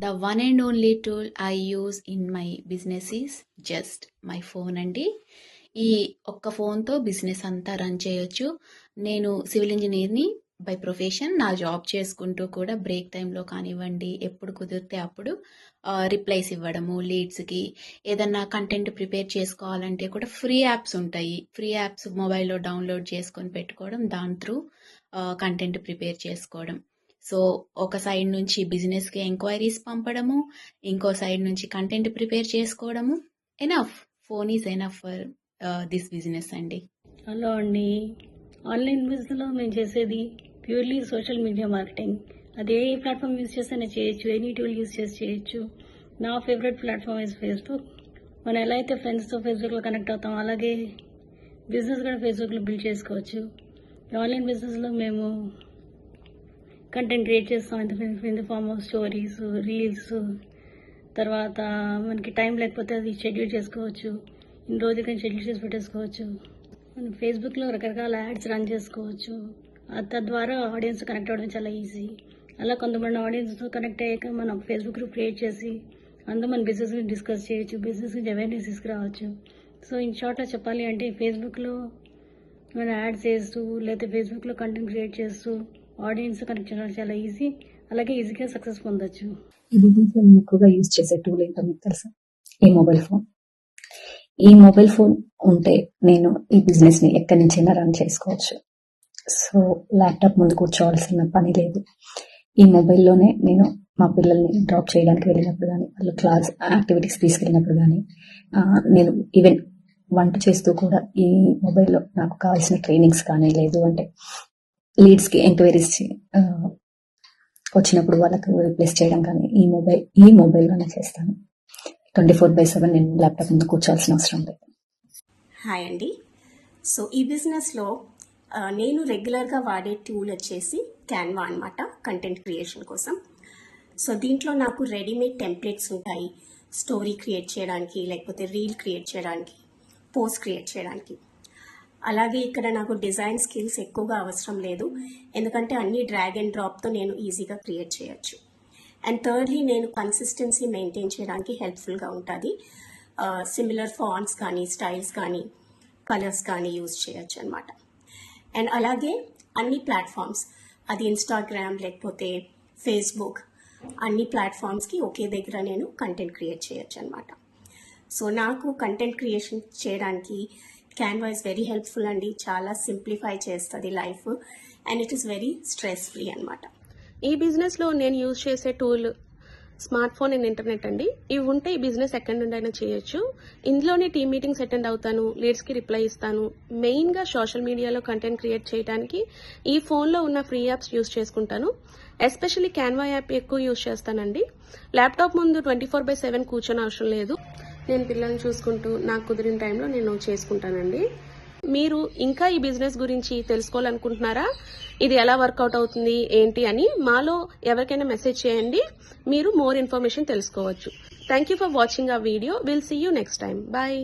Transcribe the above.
The one and only tool I use in my business is just my phone అండి. ఈ ఒక్క ఫోన్తో business అంతా రన్ చేయొచ్చు. నేను సివిల్ ఇంజనీర్ని బై ప్రొఫెషన్. నా జాబ్ చేసుకుంటూ కూడా బ్రేక్ టైంలో కానివ్వండి, ఎప్పుడు కుదిరితే అప్పుడు రిప్లైస్ ఇవ్వడము, లీడ్స్కి ఏదన్నా కంటెంట్ ప్రిపేర్ చేసుకోవాలంటే కూడా ఫ్రీ యాప్స్ ఉంటాయి. ఫ్రీ యాప్స్ మొబైల్లో డౌన్లోడ్ చేసుకొని పెట్టుకోవడం, దాని త్రూ కంటెంట్ ప్రిపేర్ చేసుకోవడం. సో ఒక సైడ్ నుంచి బిజినెస్కి ఎంక్వైరీస్ పంపడము, ఇంకో సైడ్ నుంచి కంటెంట్ ప్రిపేర్ చేసుకోవడము. Enough, phone is enough for this business అండి. హలో అండి, ఆన్లైన్ బిజినెస్లో మేము చేసేది ప్యూర్లీ సోషల్ మీడియా మార్కెటింగ్. అది ఏ ప్లాట్ఫామ్ యూజ్ చేస్తేనే చేయొచ్చు, ఎనీ టూల్ యూజ్ చేసి చేయొచ్చు. నా ఫేవరెట్ ప్లాట్ఫామ్ ఇస్ ఫేస్బుక్. మనం ఎలా అయితే ఫ్రెండ్స్తో ఫేస్బుక్లో కనెక్ట్ అవుతాం, అలాగే బిజినెస్ కూడా ఫేస్బుక్లో బిల్డ్ చేసుకోవచ్చు. ఆన్లైన్ బిజినెస్లో మేము కంటెంట్ క్రియేట్ చేస్తాం in the form of stories, reels. తర్వాత మనకి టైం లేకపోతే అది షెడ్యూల్ చేసుకోవచ్చు, ఇన్ని రోజులకి షెడ్యూల్ చేసి పెట్టేసుకోవచ్చు. మనం ఫేస్బుక్లో రకరకాల యాడ్స్ రన్ చేసుకోవచ్చు. తద్వారా ఆడియన్స్ కనెక్ట్ అవ్వడం చాలా ఈజీ. అలా కొంతమంది ఆడియన్స్తో కనెక్ట్ అయ్యాక మనం ఫేస్బుక్ గ్రూప్ క్రియేట్ చేసి అందులో మన బిజినెస్ డిస్కస్ చేయొచ్చు, బిజినెస్ నుంచి అవేర్నెస్ తీసుకురావచ్చు. సో ఇన్ షార్ట్లో చెప్పాలి అంటే ఫేస్బుక్లో మనం యాడ్స్ చేస్తూ లేకపోతే ఫేస్బుక్లో కంటెంట్ క్రియేట్ చేస్తూ ఆడియన్స్ కనెక్ట్ చేయడం చాలా ఈజీ. అలాగే ఈజీగా సక్సెస్ పొందొచ్చు. ఈ బిజినెస్ లో నేను ఎక్కువగా యూజ్ చేసే టూల్ ఏంటో మీకు తెలుసా? ఈ మొబైల్ ఫోన్. ఈ మొబైల్ ఫోన్ ఉంటే నేను ఈ బిజినెస్ ని ఎక్కడి నుంచైనా రన్ చేసుకోవచ్చు. సో ల్యాప్టాప్ ముందు కూర్చోవాల్సిన పని లేదు. ఈ మొబైల్లోనే నేను మా పిల్లల్ని డ్రాప్ చేయడానికి వెళ్ళినప్పుడు కానీ, వాళ్ళు క్లాస్ యాక్టివిటీస్ తీసుకెళ్ళినప్పుడు కానీ, నేను ఈవెన్ వంట చేస్తూ కూడా ఈ మొబైల్లో నాకు కావాల్సిన ట్రైనింగ్స్ కానీ, లేదు అంటే లీడ్స్కి ఎంక్వైరీస్ వచ్చినప్పుడు వాళ్ళకు రిప్లేస్ చేయడం కానీ ఈ మొబైల్లోనే చేస్తాను. 24/7 నేను ల్యాప్టాప్ ముందు కూర్చోవాల్సిన అవసరం లేదు. హాయ్ అండి. సో ఈ బిజినెస్లో నేను రెగ్యులర్గా వాడే టూల్ వచ్చేసి క్యాన్వా అనమాట, కంటెంట్ క్రియేషన్ కోసం. సో దీంట్లో నాకు రెడీమేడ్ టెంప్లెట్స్ ఉంటాయి, స్టోరీ క్రియేట్ చేయడానికి, లేకపోతే రీల్ క్రియేట్ చేయడానికి, పోస్ట్ క్రియేట్ చేయడానికి. అలాగే ఇక్కడ నాకు డిజైన్ స్కిల్స్ ఎక్కువగా అవసరం లేదు, ఎందుకంటే అన్ని డ్రాగ్ అండ్ డ్రాప్తో నేను ఈజీగా క్రియేట్ చేయొచ్చు. అండ్ థర్డ్లీ, నేను కన్సిస్టెన్సీ మెయింటైన్ చేయడానికి హెల్ప్ఫుల్గా ఉంటుంది. సిమిలర్ ఫాంట్స్ కానీ, స్టైల్స్ కానీ, కలర్స్ కానీ యూజ్ చేయొచ్చు అనమాట. అండ్ అలాగే అన్ని ప్లాట్ఫామ్స్, అది ఇన్స్టాగ్రామ్ లేకపోతే ఫేస్బుక్, అన్ని ప్లాట్ఫామ్స్కి ఒకే దగ్గర నేను కంటెంట్ క్రియేట్ చేయొచ్చు అనమాట. సో నాకు కంటెంట్ క్రియేషన్ చేయడానికి క్యాన్వా ఇస్ వెరీ హెల్ప్ఫుల్ అండి. చాలా సింప్లిఫై చేస్తుంది life, and it is very stress free అనమాట. ఈ బిజినెస్లో నేను యూజ్ చేసే tool smart phone and internet అండి. ఇవి ఉంటే ఈ బిజినెస్ ఎక్కడి నుండి అయినా చేయొచ్చు. ఇందులోనే టీమ్ మీటింగ్స్ అటెండ్ అవుతాను, లీడ్స్కి రిప్లై ఇస్తాను. మెయిన్గా సోషల్ మీడియాలో కంటెంట్ క్రియేట్ చేయడానికి ఈ ఫోన్లో ఉన్న ఫ్రీ యాప్స్ యూజ్ చేసుకుంటాను. ఎస్పెషల్లీ క్యాన్వా యాప్ ఎక్కువ యూజ్ చేస్తానండి. ల్యాప్టాప్ ముందు 24/7 కూర్చొని అవసరం లేదు. నేను పిల్లల్ని చూసుకుంటూ నాకు కుదిరిన టైంలో నేను చేసుకుంటానండి. మీరు ఇంకా ఈ బిజినెస్ గురించి తెలుసుకోవాలనుకుంటున్నారా? ఇది ఎలా వర్కౌట్ అవుతుంది ఏంటి అని మాలో ఎవరికైనా మెసేజ్ చేయండి, మీరు మోర్ ఇన్ఫర్మేషన్ తెలుసుకోవచ్చు. Thank you for watching our video. Will see you next time. Bye.